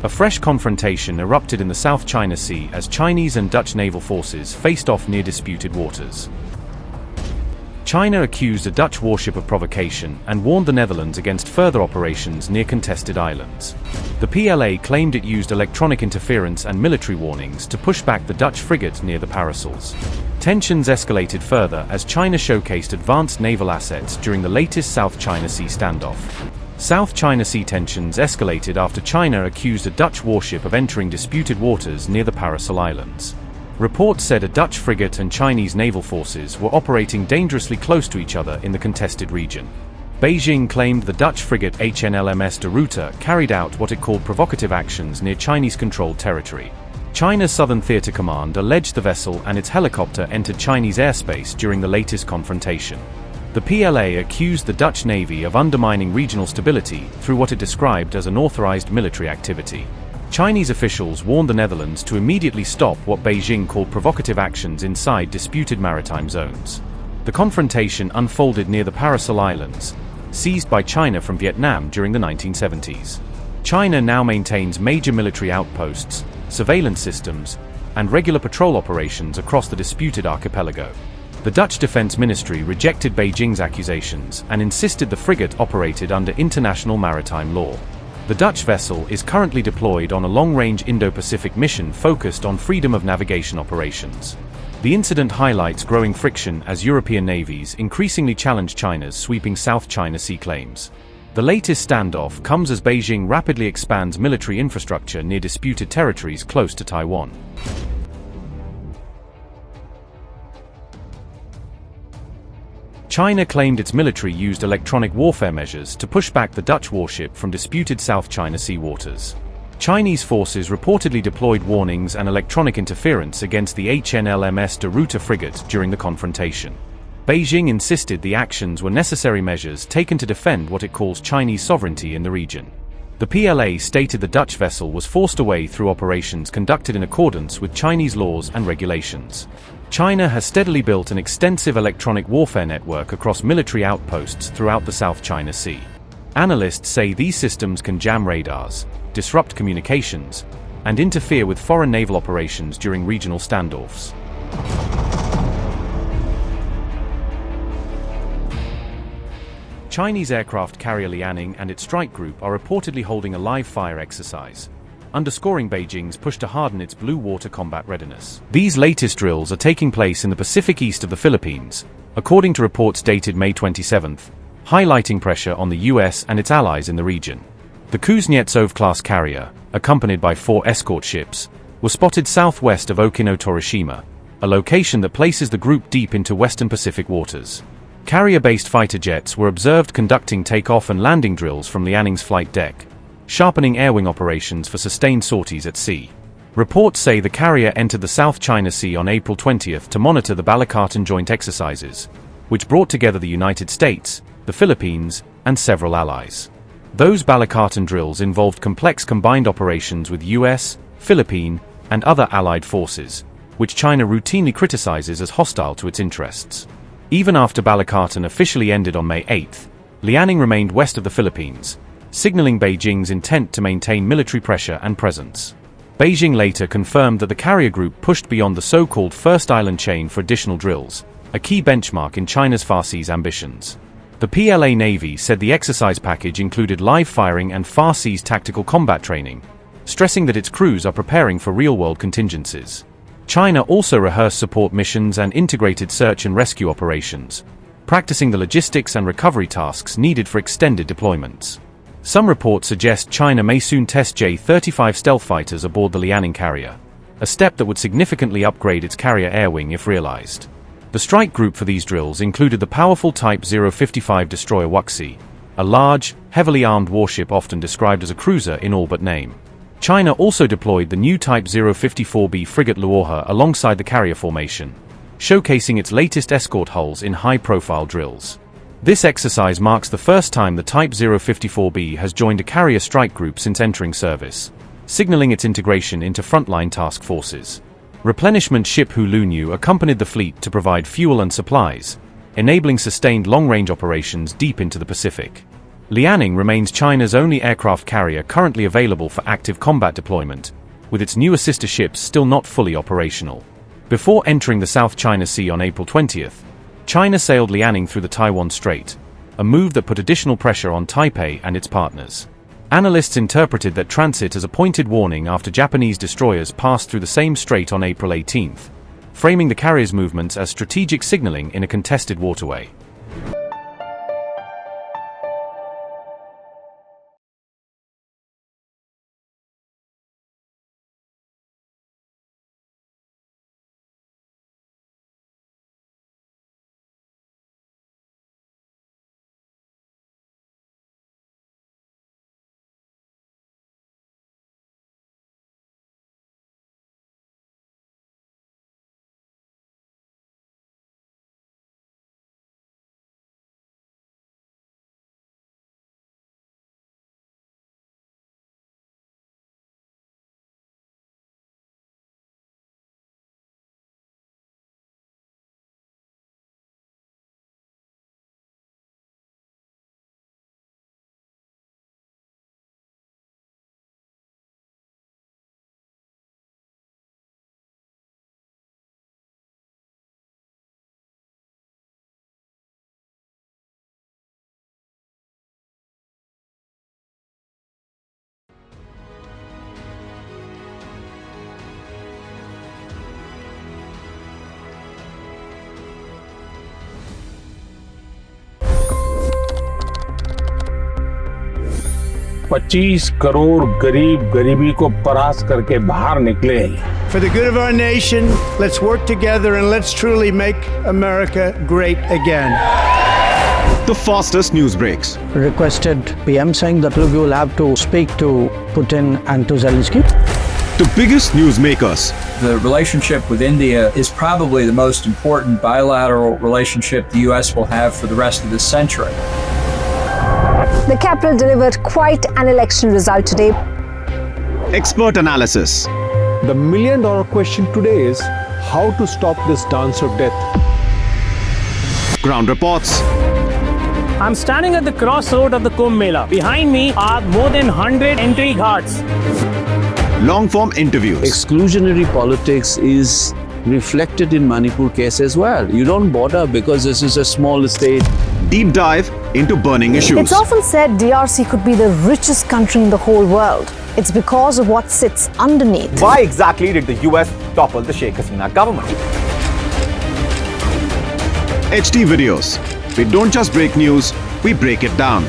A fresh confrontation erupted in the South China Sea as Chinese and Dutch naval forces faced off near disputed waters. China accused a Dutch warship of provocation and warned the Netherlands against further operations near contested islands. The PLA claimed it used electronic interference and military warnings to push back the Dutch frigate near the Parasols. Tensions escalated further as China showcased advanced naval assets during the latest South China Sea standoff. South China Sea tensions escalated after China accused a Dutch warship of entering disputed waters near the Parasol Islands. Reports said a Dutch frigate and Chinese naval forces were operating dangerously close to each other in the contested region. Beijing claimed the Dutch frigate HNLMS de Ruyter carried out what it called provocative actions near Chinese-controlled territory. China's Southern Theater Command alleged the vessel and its helicopter entered Chinese airspace during the latest confrontation. The PLA accused the Dutch Navy of undermining regional stability through what it described as unauthorized military activity. Chinese officials warned the Netherlands to immediately stop what Beijing called provocative actions inside disputed maritime zones. The confrontation unfolded near the Parasol Islands, seized by China from Vietnam during the 1970s. China now maintains major military outposts, surveillance systems, and regular patrol operations across the disputed archipelago. The Dutch Defense Ministry rejected Beijing's accusations and insisted the frigate operated under international maritime law. The Dutch vessel is currently deployed on a long-range Indo-Pacific mission focused on freedom of navigation operations. The incident highlights growing friction as European navies increasingly challenge China's sweeping South China Sea claims. The latest standoff comes as Beijing rapidly expands military infrastructure near disputed territories close to Taiwan. China claimed its military used electronic warfare measures to push back the Dutch warship from disputed South China Sea waters. Chinese forces reportedly deployed warnings and electronic interference against the HNLMS de Ruyter frigate during the confrontation. Beijing insisted the actions were necessary measures taken to defend what it calls Chinese sovereignty in the region. The PLA stated the Dutch vessel was forced away through operations conducted in accordance with Chinese laws and regulations. China has steadily built an extensive electronic warfare network across military outposts throughout the South China Sea. Analysts say these systems can jam radars, disrupt communications, and interfere with foreign naval operations during regional standoffs. Chinese aircraft carrier Liaoning and its strike group are reportedly holding a live-fire exercise, underscoring Beijing's push to harden its blue water combat readiness. These latest drills are taking place in the Pacific east of the Philippines, according to reports dated May 27, highlighting pressure on the US and its allies in the region. The Kuznetsov-class carrier, accompanied by 4 escort ships, was spotted southwest of Okino Torishima, a location that places the group deep into western Pacific waters. Carrier-based fighter jets were observed conducting takeoff and landing drills from Liaoning's flight deck, sharpening air-wing operations for sustained sorties at sea. Reports say the carrier entered the South China Sea on April 20 to monitor the Balikatan joint exercises, which brought together the United States, the Philippines, and several allies. Those Balikatan drills involved complex combined operations with US, Philippine, and other allied forces, which China routinely criticizes as hostile to its interests. Even after Balikatan officially ended on May 8, Liaoning remained west of the Philippines, signaling Beijing's intent to maintain military pressure and presence. Beijing later confirmed that the carrier group pushed beyond the so-called First Island chain for additional drills, a key benchmark in China's Far Seas ambitions. The PLA Navy said the exercise package included live firing and Far Seas tactical combat training, stressing that its crews are preparing for real-world contingencies. China also rehearsed support missions and integrated search and rescue operations, practicing the logistics and recovery tasks needed for extended deployments. Some reports suggest China may soon test J-35 stealth fighters aboard the Liaoning carrier, a step that would significantly upgrade its carrier air wing if realized. The strike group for these drills included the powerful Type 055 destroyer Wuxi, a large, heavily armed warship often described as a cruiser in all but name. China also deployed the new Type 054B frigate Luohe alongside the carrier formation, showcasing its latest escort hulls in high-profile drills. This exercise marks the first time the Type 054B has joined a carrier strike group since entering service, signaling its integration into frontline task forces. Replenishment ship Hulunyu accompanied the fleet to provide fuel and supplies, enabling sustained long-range operations deep into the Pacific. Liaoning remains China's only aircraft carrier currently available for active combat deployment, with its newer sister ships still not fully operational. Before entering the South China Sea on April 20th, China sailed Liaoning through the Taiwan Strait, a move that put additional pressure on Taipei and its partners. Analysts interpreted that transit as a pointed warning after Japanese destroyers passed through the same strait on April 18th, framing the carrier's movements as strategic signaling in a contested waterway. $25 crore गरीब गरीबी को परास्त करके बाहर निकले। For the good of our nation, let's work together and let's truly make America great again. The fastest news breaks. Requested PM saying that look, you will have to speak to Putin and to Zelensky. The biggest news makers. The relationship with India is probably the most important bilateral relationship the US will have for the rest of this century. The capital delivered quite an election result today. Expert analysis. The million-dollar question today is how to stop this dance of death. Ground reports. I'm standing at the crossroad of the Kumbh Mela. Behind me are more than 100 entry ghats. Long-form interviews. Exclusionary politics is reflected in Manipur case as well. You don't bother because this is a small state. Deep dive into burning issues. It's often said DRC could be the richest country in the whole world. It's because of what sits underneath. Why exactly did the US topple the Sheikh Hasina government? HD videos. We don't just break news, we break it down.